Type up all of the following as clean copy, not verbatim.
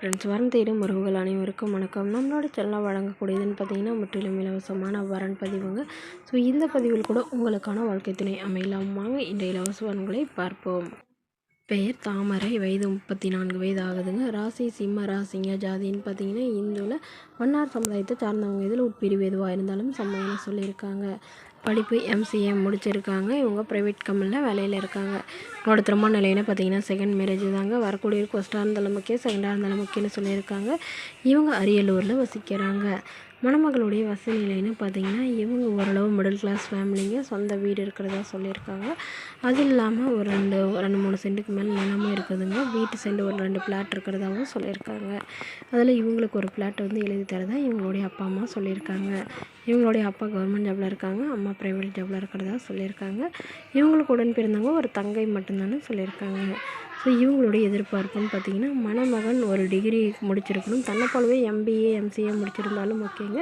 Friends, வரன் தேடும் உறவுகள் அனைவருக்கும் வணக்கம். நம்மளோட சேனலில் வழங்கக்கூடியதுன்னு பார்த்தீங்கன்னா முற்றிலும் இலவசமான வரன் பதிவுங்க. ஸோ இந்த பதிவில் கூட உங்களுக்கான வாழ்க்கை துணை அமையலாம். வாங்க இந்த இலவச வரன்களை பார்ப்போம். பெயர் தாமரை, வயது 34 வயது ஆகுதுங்க. ராசி சிம்ம ராசிங்க. ஜாதின்னு பார்த்தீங்கன்னா இந்துவில் மன்னார் சமுதாயத்தை சார்ந்தவங்க. இதில் உட்பிரிவு எதுவாக இருந்தாலும் சம்மதம்னு சொல்லியிருக்காங்க. படிப்பு எம்சிஏ முடிச்சிருக்காங்க. இவங்க ப்ரைவேட் கம்பெனியில் வேலையில் இருக்காங்க. இவங்களோட திருமண நிலைன்னு பார்த்தீங்கன்னா செகண்ட் மேரேஜ் தாங்க. வரக்கூடிய ஃபஸ்ட்டாக இருந்தாலும் முக்கியம், செகண்டாக இருந்தாலும் முக்கியம்னு சொல்லியிருக்காங்க. இவங்க அரியலூரில் வசிக்கிறாங்க. மணமகளுடைய வசதி நிலைன்னு பார்த்தீங்கன்னா இவங்க ஓரளவு மிடில் கிளாஸ் ஃபேமிலிங்க. சொந்த வீடு இருக்கிறதா சொல்லியிருக்காங்க. அது இல்லாமல் ஒரு ரெண்டு 3 சென்ட்டுக்கு மேலே நிலமும் இருக்குதுங்க. வீட்டு சைடு ஒரு 2 பிளாட் இருக்கிறதாகவும் சொல்லியிருக்காங்க. அதில் இவங்களுக்கு ஒரு பிளாட் எழுதி தரதா இவங்களுடைய அப்பா அம்மா சொல்லியிருக்காங்க. இவங்களுடைய அப்பா கவர்மெண்ட் ஜாபில் இருக்காங்க, அம்மா ப்ரைவேட் ஜாபில் இருக்கிறதா சொல்லியிருக்காங்க. இவங்களுக்கு உடன் பிறந்தவங்க ஒரு தங்கை மட்டும்தானு சொல்லியிருக்காங்க. ஸோ இவங்களுடைய எதிர்பார்ப்புன்னு பார்த்திங்கன்னா மணமகன் ஒரு டிகிரி முடிச்சிருக்கணும். தன்னை போலவே எம்பிஏ எம்சிஏ முடிச்சிருந்தாலும் ஓகேங்க.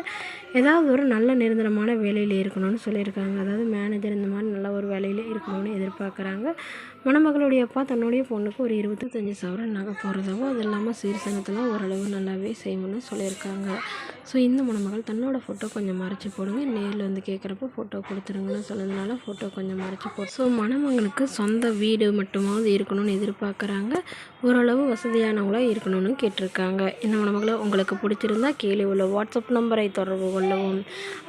ஏதாவது ஒரு நல்ல நிரந்தரமான வேலையில் இருக்கணும்னு சொல்லியிருக்காங்க. அதாவது மேனேஜர் இந்த மாதிரி நல்ல ஒரு வேலையில் இருக்கணும்னு எதிர்பார்க்குறாங்க. மணமகளுடைய அப்பா தன்னுடைய பொண்ணுக்கு ஒரு 25,000 நகை போடுறதாகவும் அது இல்லாமல் சீர்சனத்தெல்லாம் ஓரளவு நல்லாவே செய்யணும்னு சொல்லியிருக்காங்க. ஸோ இந்த மணமகள் தன்னோட ஃபோட்டோ கொஞ்சம் மறைச்சி போடுங்க, நேரில் வந்து கேட்குறப்ப ஃபோட்டோ கொடுத்துருங்கன்னு சொன்னதுனால ஃபோட்டோ கொஞ்சம் மறைச்சி போடு. ஸோ மணமகளுக்கு சொந்த வீடு மட்டுமாவது இருக்கணும்னு எதிர்பார்க்குறாங்க. ஓரளவு வசதியானவங்களாக இருக்கணும்னு கேட்டிருக்காங்க. இந்த மணமகளை உங்களுக்கு பிடிச்சிருந்தா கீழே உள்ள வாட்ஸ்அப் நம்பரை தொடர்பு கொள்ளவும்.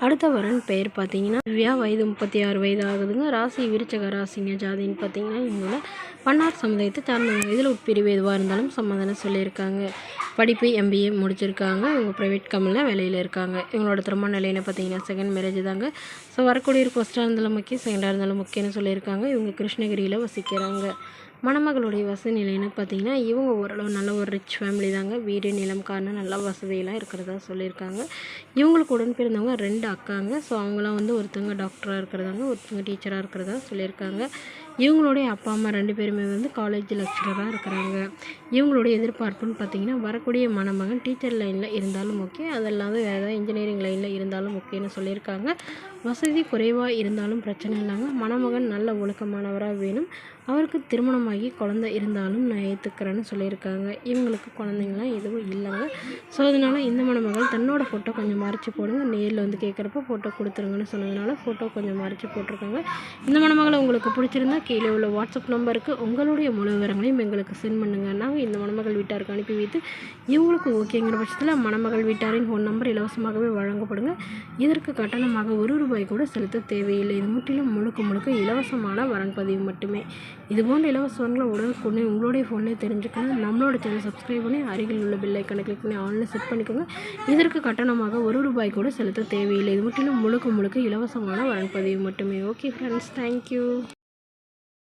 அடுத்த வரன் பெயர் பார்த்தீங்கன்னா திவ்யா, வயது 36 வயது ஆகுதுங்க. ராசி விருச்சக ராசிங்க. ஜாதின்னு பார்த்தீங்கன்னா இவங்கள பன்னார் சமுதாயத்தை சார்ந்தவங்க. இதில் உட்பிரிவு எதுவாக இருந்தாலும் சம்மதம்னு சொல்லியிருக்காங்க. படிப்பு எம்பிஏ முடிச்சிருக்காங்க. இவங்க ப்ரைவேட் கம்பெனியில் வேலையில் இருக்காங்க. இவங்களோட திருமண நிலைன்னு பார்த்தீங்கன்னா செகண்ட் மேரேஜ் தாங்க. ஸோ வரக்கூடிய ஃபஸ்ட்டாக இருந்தாலும் முக்கியம், செகண்டாக இருந்தாலும் முக்கியம்னு சொல்லியிருக்காங்க. இவங்க கிருஷ்ணகிரியில் வசிக்கிறாங்க. மணமகளுடைய வசதி நிலைன்னு பார்த்தீங்கன்னா இவங்க ஓரளவு நல்ல ஒரு ரிச் ஃபேமிலி தாங்க. வீடு நிலம் காரணம் நல்ல வசதியெல்லாம் இருக்கிறதா சொல்லியிருக்காங்க. இவங்களுக்கு உடன் பிறந்தவங்க 2 அக்காங்க. ஸோ அவங்களாம் ஒருத்தவங்க டாக்டராக இருக்கிறதாங்க, ஒருத்தவங்க டீச்சராக இருக்கிறதா சொல்லியிருக்காங்க. இவங்களுடைய அப்பா அம்மா 2 பேருமே காலேஜ் லெக்சரராக இருக்கிறாங்க. இவங்களுடைய எதிர்பார்ப்புன்னு பார்த்தீங்கன்னா வரக்கூடிய மணமகன் டீச்சர் லைனில் இருந்தாலும் ஓகே, அது இல்லாத வேறு ஏதாவது இன்ஜினியரிங் லைனில் இருந்தாலும் ஓகேன்னு சொல்லியிருக்காங்க. வசதி குறைவாக இருந்தாலும் பிரச்சனை இல்லைங்க. மணமகன் நல்ல ஒழுக்கமானவராக வேணும். அவருக்கு திருமணமாகி குழந்தை இருந்தாலும் நான் ஏற்றுக்கிறேன்னு சொல்லியிருக்காங்க. இவங்களுக்கு குழந்தைங்களாம் எதுவும் இல்லைங்க. ஸோ அதனால் இந்த மணமகள் தன்னோட ஃபோட்டோ கொஞ்சம் மறைச்சி போடுங்க, நேரில் வந்து கேட்குறப்ப ஃபோட்டோ கொடுத்துருங்கன்னு சொன்னதுனால ஃபோட்டோ கொஞ்சம் மறைச்சி போட்டிருக்காங்க. இந்த மணமகளை உங்களுக்கு பிடிச்சிருந்தா கீழே உள்ள வாட்ஸ்அப் நம்பருக்கு உங்களுடைய முழு விவரங்களையும் எங்களுக்கு சென்ட் பண்ணுங்கள். நாங்கள் இந்த மணமகள் வீட்டாருக்கு அனுப்பி வைத்து இவங்களுக்கு ஓகேங்கிற பட்சத்தில் மணமகள் வீட்டாரின் ஃபோன் நம்பர் இலவசமாகவே வழங்கப்படுங்க. இதற்கு கட்டணமாக ₹1 கூட செலுத்த தேவையில்லை. இது முற்றிலும் முழுக்க இலவசமான வரன் பதிவு மட்டுமே. இதுபோன்ற இலவச வரன்களை உடனுக்குடனே உங்களுடைய ஃபோன்லேயே தெரிஞ்சுக்கணும். நம்மளோட சேனல் சப்ஸ்கிரைப் பண்ணி அருகில் உள்ள பெல் ஐக்கனை கிளிக் பண்ணி ஆன்லைன் செட் பண்ணிக்கோங்க. இதற்கு கட்டணமாக ₹1 கூட செலுத்த தேவையில்லை. இது முற்றிலும் முழுக்க இலவசமான வரன் பதிவு மட்டுமே. Okay friends, thank you.